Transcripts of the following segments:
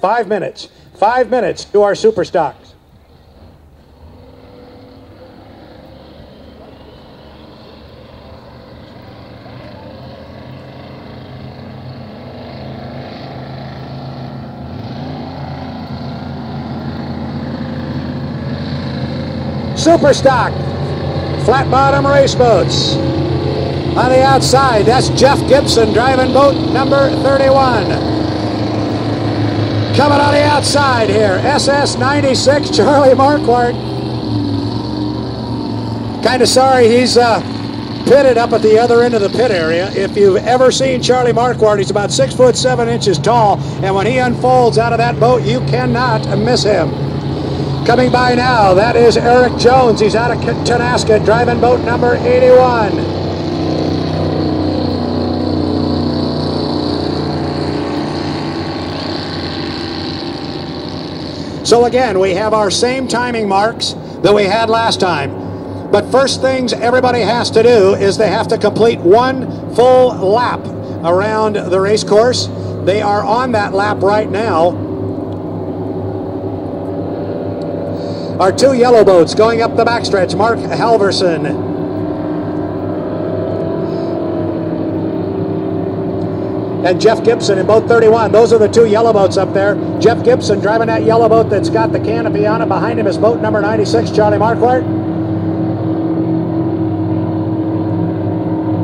5 minutes. 5 minutes to our super stocks. Super stock, flat bottom race boats. On the outside, that's Jeff Gibson driving boat number 31. Coming on the outside here, SS96 Charlie Marquardt. Kind of sorry he's pitted up at the other end of the pit area. If you've ever seen Charlie Marquardt, he's about 6 foot 7 inches tall, and when he unfolds out of that boat, you cannot miss him. Coming by now, that is Eric Jones. He's out of Tonasket, driving boat number 81. So again, we have our same timing marks that we had last time. But first things everybody has to do is they have to complete one full lap around the race course. They are on that lap right now. Our two yellow boats going up the backstretch, Mark Halverson and Jeff Gibson in boat 31. Those are the two yellow boats up there. Jeff Gibson driving that yellow boat that's got the canopy on it. Behind him is boat number 96, Charlie Marquardt.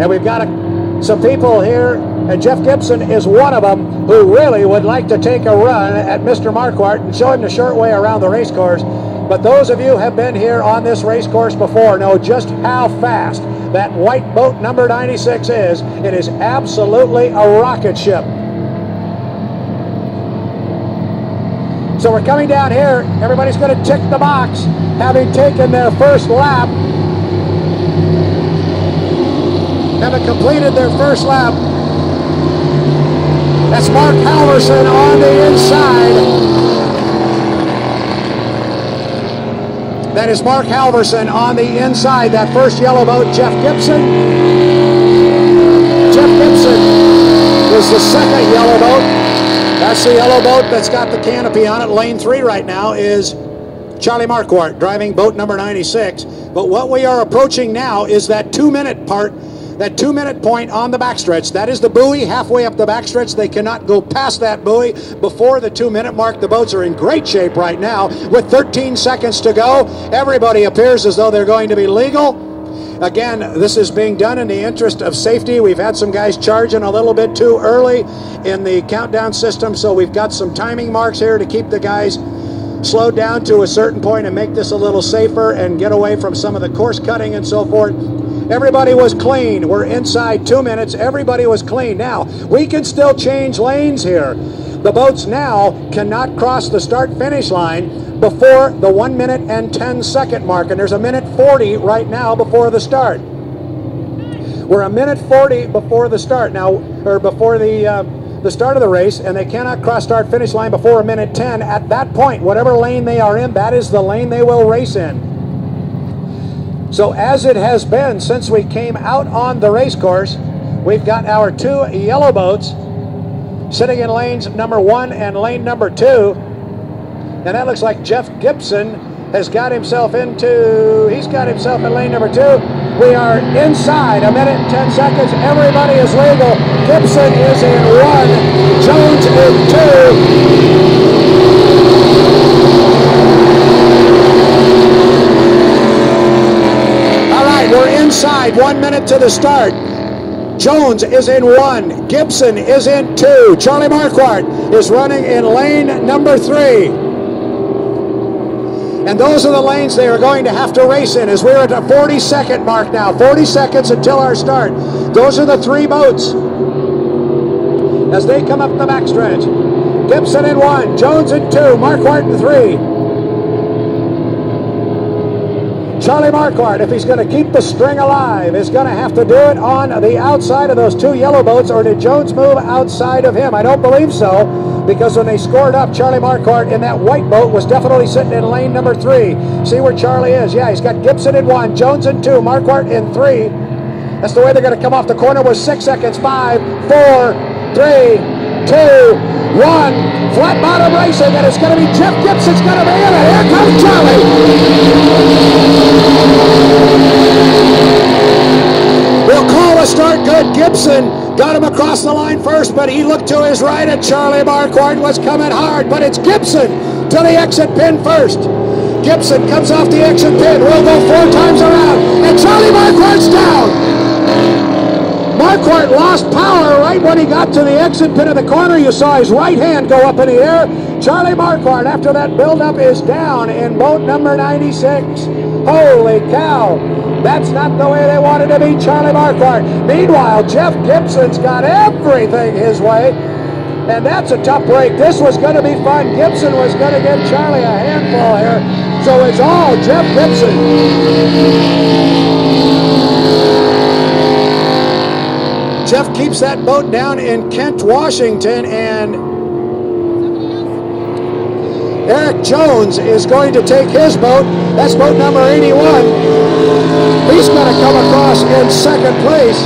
And we've got some people here, and Jeff Gibson is one of them, who really would like to take a run at Mr. Marquardt and show him the short way around the race course. But those of you who have been here on this race course before know just how fast that white boat number 96 is. It is absolutely a rocket ship. So we're coming down here. Everybody's going to tick the box, having taken their first lap, having completed their first lap. That's Mark Halverson on the inside. That is Mark Halverson on the inside. That first yellow boat, Jeff Gibson. Jeff Gibson is the second yellow boat. That's the yellow boat that's got the canopy on it. Lane 3 right now is Charlie Marquardt driving boat number 96. But what we are approaching now is that 2-minute part, that 2-minute point on the backstretch. That is the buoy halfway up the backstretch. They cannot go past that buoy before the 2-minute mark. The boats are in great shape right now with 13 seconds to go. Everybody appears as though they're going to be legal. Again, this is being done in the interest of safety. We've had some guys charging a little bit too early in the countdown system, so we've got some timing marks here to keep the guys slowed down to a certain point and make this a little safer and get away from some of the course cutting and so forth. Everybody was clean. We're inside 2 minutes. Everybody was clean. Now, we can still change lanes here. The boats now cannot cross the start-finish line before the 1 minute and 10-second mark, and there's a minute 40 right now before the start. We're a minute 40 before the start now, or before the start of the race, and they cannot cross start-finish line before a minute 10. At that point, whatever lane they are in, that is the lane they will race in. So as it has been since we came out on the race course, we've got our two yellow boats sitting in lanes number 1 and lane number 2. And that looks like Jeff Gibson has got himself into, he's got himself in lane number 2. We are inside a minute and 10 seconds. Everybody is legal. Gibson is in 1, Jones in 2. We're inside 1 minute to the start. Jones is in 1. Gibson is in 2. Charlie Marquardt is running in lane number 3. And those are the lanes they are going to have to race in as we're at a 40-second mark now. 40 seconds until our start. Those are the 3 boats as they come up the backstretch. Gibson in 1. Jones in 2. Marquardt in 3. Charlie Marquardt, if he's going to keep the string alive, is going to have to do it on the outside of those 2 yellow boats, or did Jones move outside of him? I don't believe so, because when they scored up, Charlie Marquardt in that white boat was definitely sitting in lane number 3. See where Charlie is? Yeah, he's got Gibson in 1, Jones in 2, Marquardt in 3. That's the way they're going to come off the corner with 6 seconds. 5, 4, 3, 2, 1. Flat bottom racing, and it's going to be Jeff Gibson's going to be in it. Here comes Charlie. We'll call a start good. Gibson got him across the line first, but he looked to his right, and Charlie Marquardt was coming hard. But it's Gibson to the exit pin first. Gibson comes off the exit pin. We'll go 4 times around, and Charlie Marquardt's down. Marquardt lost power right when he got to the exit pin of the corner. You saw his right hand go up in the air. Charlie Marquardt, after that buildup, is down in boat number 96. Holy cow. That's not the way they wanted to beat Charlie Marquardt. Meanwhile, Jeff Gibson's got everything his way. And that's a tough break. This was going to be fun. Gibson was going to give Charlie a handful here. So it's all Jeff Gibson. Jeff keeps that boat down in Kent, Washington, and Eric Jones is going to take his boat. That's boat number 81. He's going to come across in second place.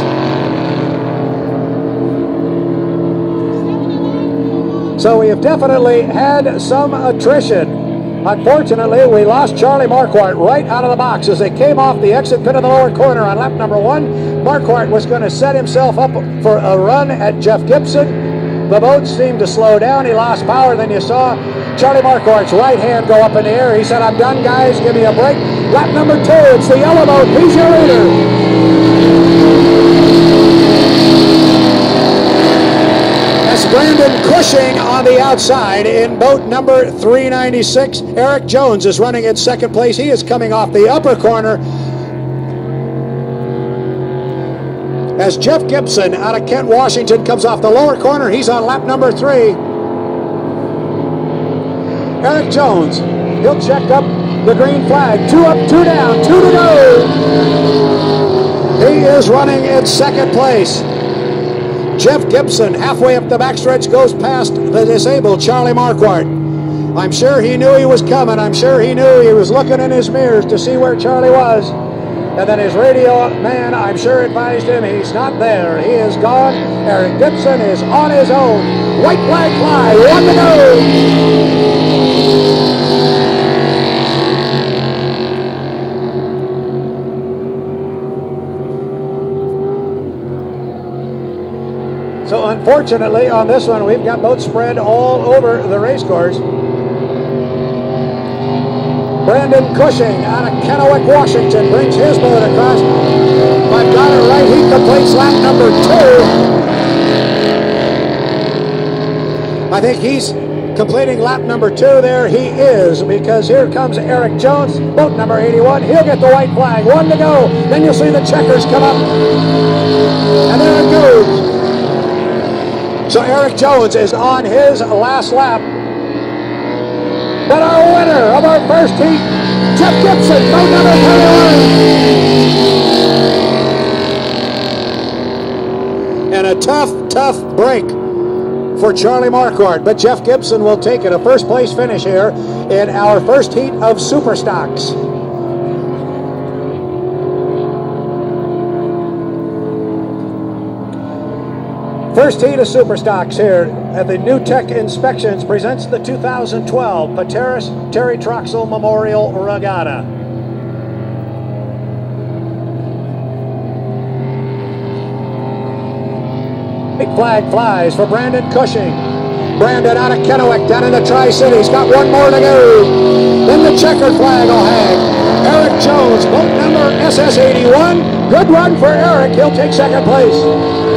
So we have definitely had some attrition. Unfortunately, we lost Charlie Marquardt right out of the box as they came off the exit pin of the lower corner on lap number 1. Marquardt was going to set himself up for a run at Jeff Gibson. The boat seemed to slow down. He lost power. Then you saw Charlie Marquardt's right hand go up in the air. He said, "I'm done, guys. Give me a break." Lap number 2, it's the yellow boat. He's your leader. That's Brandon Cushing on the outside in boat number 396. Eric Jones is running in second place. He is coming off the upper corner as Jeff Gibson out of Kent, Washington comes off the lower corner. He's on lap number 3. Eric Jones, he'll check up the green flag. 2 up, 2 down, 2 to go. He is running in second place. Jeff Gibson, halfway up the backstretch, goes past the disabled Charlie Marquardt. I'm sure he knew he was coming. I'm sure he knew he was looking in his mirrors to see where Charlie was. And then his radio man, I'm sure, advised him he's not there. He is gone. Eric Gibson is on his own. White flag fly, 1 to go. So unfortunately, on this one, we've got boats spread all over the race course. Brandon Cushing out of Kennewick, Washington brings his boat across. If I've got it right, he completes lap number 2. I think he's completing lap number 2 there. He is, because here comes Eric Jones, boat number 81. He'll get the white flag. 1 to go. Then you'll see the checkers come up. And there it goes. So Eric Jones is on his last lap. But our winner of our first heat, Jeff Gibson, boat number 31. And a tough break for Charlie Marquardt. But Jeff Gibson will take it. A first place finish here in our first heat of Super Stocks. First heat of Super Stocks here at the New Tech Inspections presents the 2012 Pateros Terry Troxell Memorial Regatta. Big flag flies for Brandon Cushing. Brandon out of Kennewick down in the Tri-Cities. Got 1 more to go. Then the checkered flag will hang. Eric Jones, boat number SS81. Good run for Eric. He'll take second place.